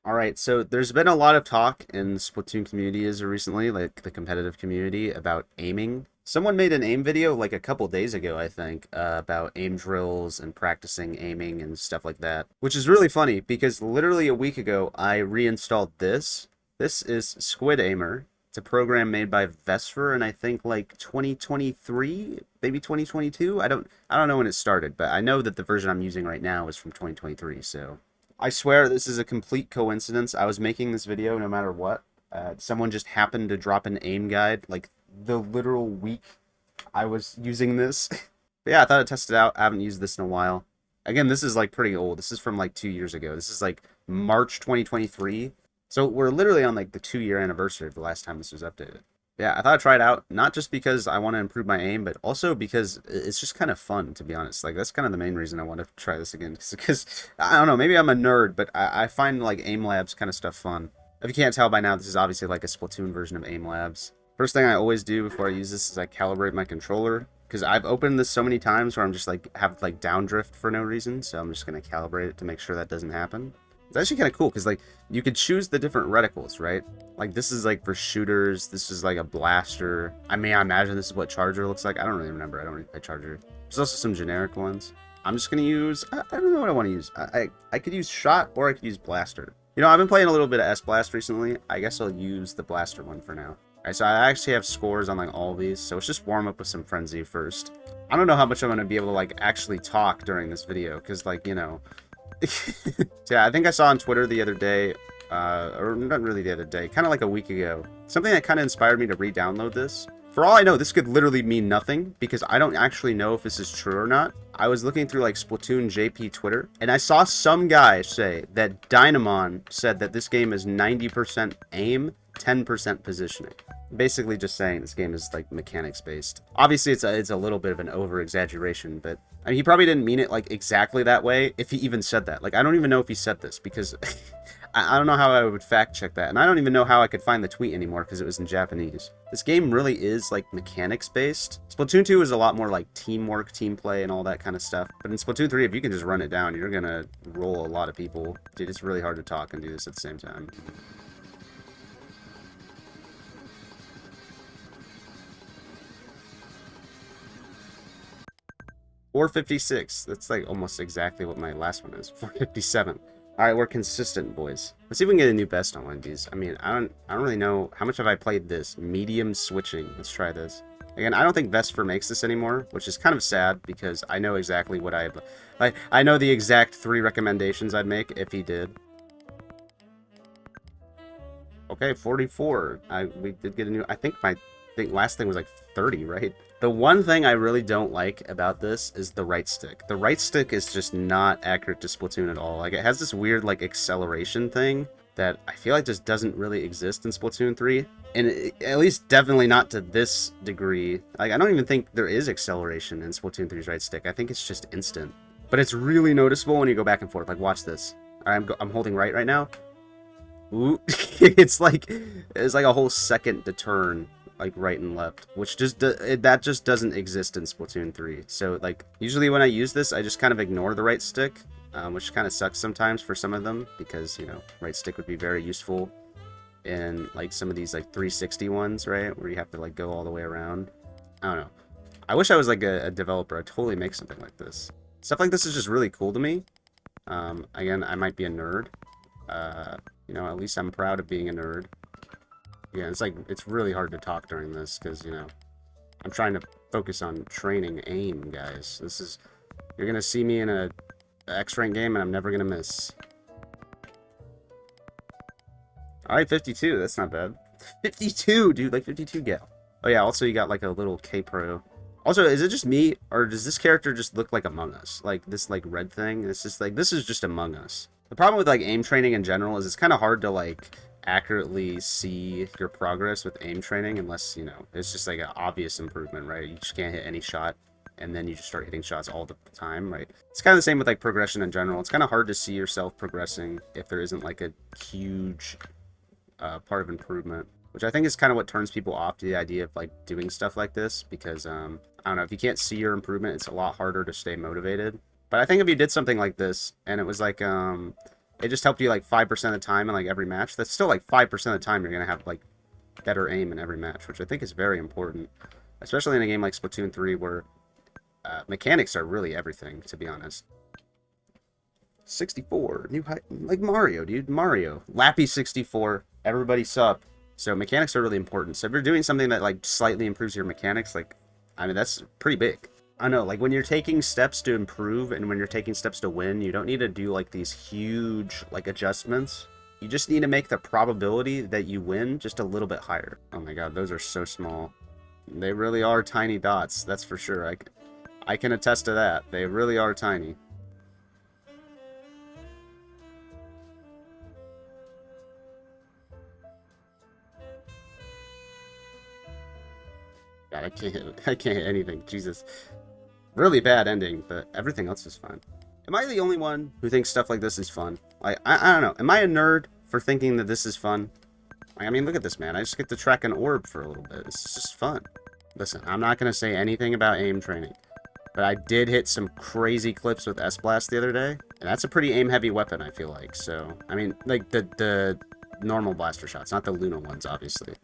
All right, so there's been a lot of talk in the Splatoon communities recently, like the competitive community, about aiming. Someone made an aim video like a couple days ago, I think, about aim drills and practicing aiming and stuff like that, which is really funny because literally a week ago I reinstalled this. This is Squid Aimer. It's a program made by Vesper, and I think like 2023, maybe 2022. I don't know when it started, but I know that the version I'm using right now is from 2023, so I swear this is a complete coincidence. I was making this video no matter what. Someone just happened to drop an aim guide like the literal week I was using this. But yeah, I thought I'd test it out. I haven't used this in a while. Again, this is like pretty old. This is from like 2 years ago. This is like March 2023. So we're literally on like the 2 year anniversary of the last time this was updated. Yeah, I thought I'd try it out, not just because I want to improve my aim, but also because it's just kind of fun, to be honest. Like, that's kind of the main reason I want to try this again. Because, I don't know, maybe I'm a nerd, but I find, like, aim labs kind of stuff fun. If you can't tell by now, this is obviously, like, a Splatoon version of aim labs. First thing I always do before I use this is I calibrate my controller. Because I've opened this so many times where I'm just, like, have, like, downdrift for no reason. So I'm just going to calibrate it to make sure that doesn't happen. It's actually kind of cool because like you could choose the different reticles, right? Like this is like for shooters. This is like a blaster. I mean, I imagine this is what charger looks like. I don't really remember. I don't really play charger. There's also some generic ones. I'm just gonna use. I don't know what I want to use. I could use shot or I could use blaster. You know, I've been playing a little bit of S Blast recently. I guess I'll use the blaster one for now. Alright, so I actually have scores on like all of these. So let's just warm up with some frenzy first. I don't know how much I'm gonna be able to like actually talk during this video because like you know. So yeah, I think I saw on Twitter the other day, or not really the other day, kind of like a week ago, something that kind of inspired me to re-download this. For all I know, this could literally mean nothing because I don't actually know if this is true or not. I was looking through like Splatoon JP Twitter, and I saw some guy say that Dynamon said that this game is 90% aim, 10% positioning. Basically just saying this game is like mechanics based. Obviously it's a little bit of an over exaggeration, but I mean he probably didn't mean it like exactly that way if he even said that. Like I don't even know if he said this because I don't know how I would fact check that, and I don't even know how I could find the tweet anymore because it was in Japanese. This game really is like mechanics based. Splatoon 2 is a lot more like teamwork, team play, and all that kind of stuff. But in Splatoon 3, if you can just run it down, you're gonna roll a lot of people. Dude, it's really hard to talk and do this at the same time. 456. That's like almost exactly what my last one is. 457. All right, we're consistent, boys. Let's see if we can get a new best on one of these. I mean, I don't really know how much have I played this. Medium switching. Let's try this. Again, I don't think Vesper makes this anymore, which is kind of sad because I know exactly what I know the exact 3 recommendations I'd make if he did. Okay, 44. We did get a new. I think my last thing was like 30, right? The one thing I really don't like about this is the right stick. The right stick is just not accurate to Splatoon at all. Like it has this weird like acceleration thing that I feel like just doesn't really exist in Splatoon 3. And at least definitely not to this degree. Like I don't even think there is acceleration in Splatoon 3's right stick. I think it's just instant. But it's really noticeable when you go back and forth. Like watch this. All right, I'm holding right now. Ooh, it's like a whole second to turn like right and left, which just that just doesn't exist in Splatoon 3. So like usually when I use this, I just kind of ignore the right stick, which kind of sucks sometimes for some of them because you know right stick would be very useful in like some of these like 360 ones, right, where you have to like go all the way around. I don't know. I wish I was like a developer. I'd totally make something like this. Stuff like this is just really cool to me. Again, I might be a nerd. You know, at least I'm proud of being a nerd. Yeah, it's like, it's really hard to talk during this, because, you know, I'm trying to focus on training aim, guys. This is, you're gonna see me in a X-rank game, and I'm never gonna miss. Alright, 52, that's not bad. 52, dude, like 52 gal. Oh yeah, also you got like a little K-Pro. Also, is it just me, or does this character just look like Among Us? Like, this, like, red thing? It's just, like, this is just Among Us. The problem with, like, aim training in general is it's kind of hard to, like, accurately see your progress with aim training unless, you know, it's just, like, an obvious improvement, right? You just can't hit any shot, and then you just start hitting shots all the time, right? It's kind of the same with, like, progression in general. It's kind of hard to see yourself progressing if there isn't, like, a huge part of improvement. Which I think is kind of what turns people off to the idea of, like, doing stuff like this, because, I don't know, if you can't see your improvement, it's a lot harder to stay motivated. But I think if you did something like this, and it was like, It just helped you like 5% of the time in like every match. That's still like 5% of the time you're gonna have like better aim in every match, which I think is very important, especially in a game like Splatoon 3 where mechanics are really everything, to be honest. 64, new height, like Mario, dude. Mario. Lappy 64, everybody sub. So mechanics are really important. So if you're doing something that like slightly improves your mechanics, like, I mean, that's pretty big. I know, like when you're taking steps to improve and when you're taking steps to win, you don't need to do like these huge like adjustments. You just need to make the probability that you win just a little bit higher. Oh my god, those are so small. They really are tiny dots, that's for sure. I can attest to that. They really are tiny. God, I can't hit anything. Jesus. Really bad ending, but everything else is fine. Am I the only one who thinks stuff like this is fun? Like, I don't know. Am I a nerd for thinking that this is fun? Like, I mean, look at this, man. I just get to track an orb for a little bit. This is just fun. Listen, I'm not going to say anything about aim training, but I did hit some crazy clips with S-Blast the other day, and that's a pretty aim-heavy weapon, I feel like. So, I mean, like, the normal blaster shots, not the Luna ones, obviously.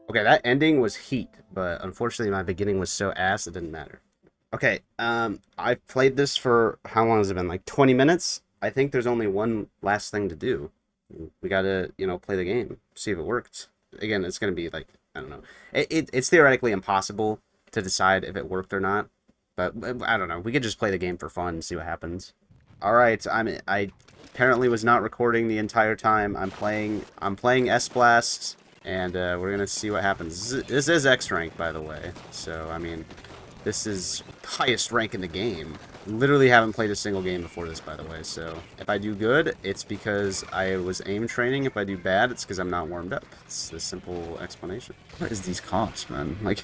Okay, that ending was heat, but unfortunately my beginning was so ass it didn't matter. Okay, I've played this for, how long has it been? Like 20 minutes? I think there's only one last thing to do. We gotta, play the game, see if it worked. Again, it's gonna be like, I don't know. It's theoretically impossible to decide if it worked or not, but I don't know. We could just play the game for fun and see what happens. All right, I apparently was not recording the entire time. I'm playing S-Blast, and we're gonna see what happens. This is X rank, by the way. So I mean, this is highest rank in the game. Literally haven't played a single game before this, by the way. So if I do good, it's because I was aim training. If I do bad, it's because I'm not warmed up. It's the simple explanation. What is these comps, man? Like,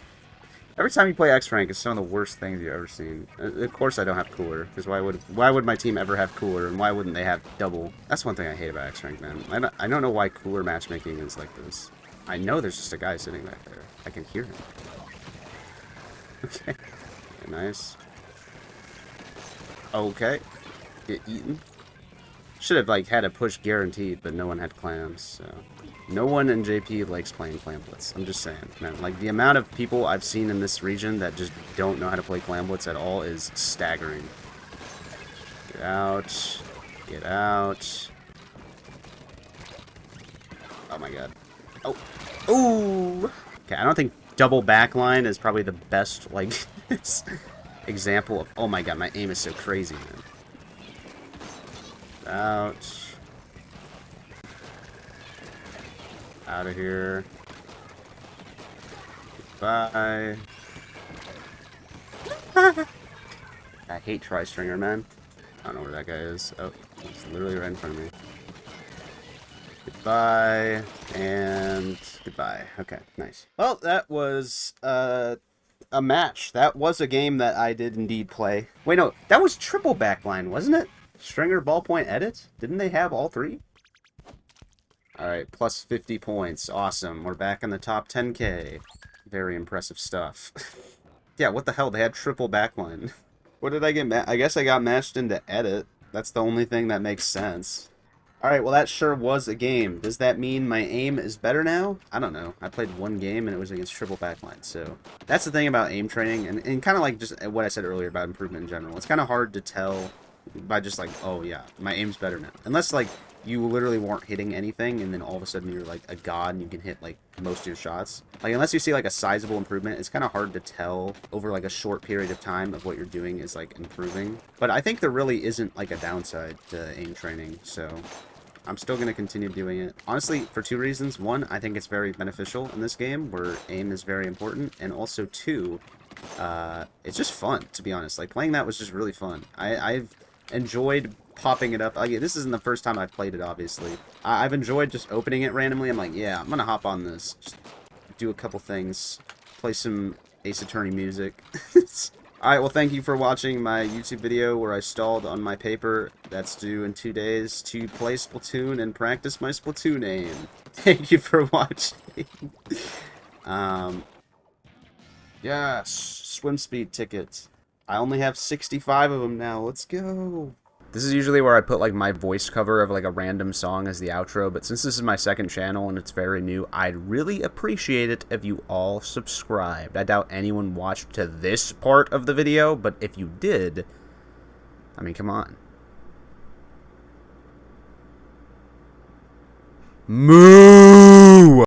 every time you play X rank, it's some of the worst things you've ever seen. Of course, I don't have cooler, because why would my team ever have cooler, and why wouldn't they have double? That's one thing I hate about X rank, man. I don't know why cooler matchmaking is like this. I know there's just a guy sitting back there. I can hear him. Okay. Nice. Okay. Get eaten. Should have, like, had a push guaranteed, but no one had clams, so... No one in JP likes playing clamblets. I'm just saying, man. Like, the amount of people I've seen in this region that just don't know how to play clamblets at all is staggering. Get out. Get out. Oh my god. Oh. Ooh! Okay, I don't think double backline is probably the best, like, example of... Oh my god, my aim is so crazy, man. Out. Out of here. Goodbye. I hate Tri-Stringer, man. I don't know where that guy is. Oh, he's literally right in front of me. Goodbye. And goodbye. Okay, nice. Well, that was a match. That was a game that I did indeed play. Wait, no, that was triple backline, wasn't it? Stringer ballpoint edit? Didn't they have all three? Alright, plus 50 points. Awesome. We're back in the top 10k. Very impressive stuff. Yeah, what the hell? They had triple backline. What did I get? I guess I got matched into edit. That's the only thing that makes sense. Alright, well that sure was a game. Does that mean my aim is better now? I don't know. I played one game and it was against triple backline, so... That's the thing about aim training, and kind of like just what I said earlier about improvement in general. It's kind of hard to tell by just like, oh yeah, my aim's better now. Unless like, you literally weren't hitting anything, and then all of a sudden you're like a god and you can hit like most of your shots. Like, unless you see like a sizable improvement, it's kind of hard to tell over like a short period of time of what you're doing is like improving. But I think there really isn't like a downside to aim training, so I'm still going to continue doing it. Honestly, for two reasons. One, I think it's very beneficial in this game where aim is very important, and also two, It's just fun, to be honest. Like, playing that was just really fun. I've enjoyed popping it up. Like, this isn't the first time I've played it, obviously. I've enjoyed just opening it randomly. I'm like, yeah, I'm gonna hop on this. Just do a couple things. Play some Ace Attorney music. Alright, well, thank you for watching my YouTube video where I stalled on my paper that's due in 2 days to play Splatoon and practice my Splatoon aim. Thank you for watching. um, yes, swim speed tickets. I only have 65 of them now. Let's go. This is usually where I put like my voice cover of like a random song as the outro, but since this is my second channel and it's very new, I'd really appreciate it if you all subscribed. I doubt anyone watched to this part of the video, but if you did, I mean, come on. Moo!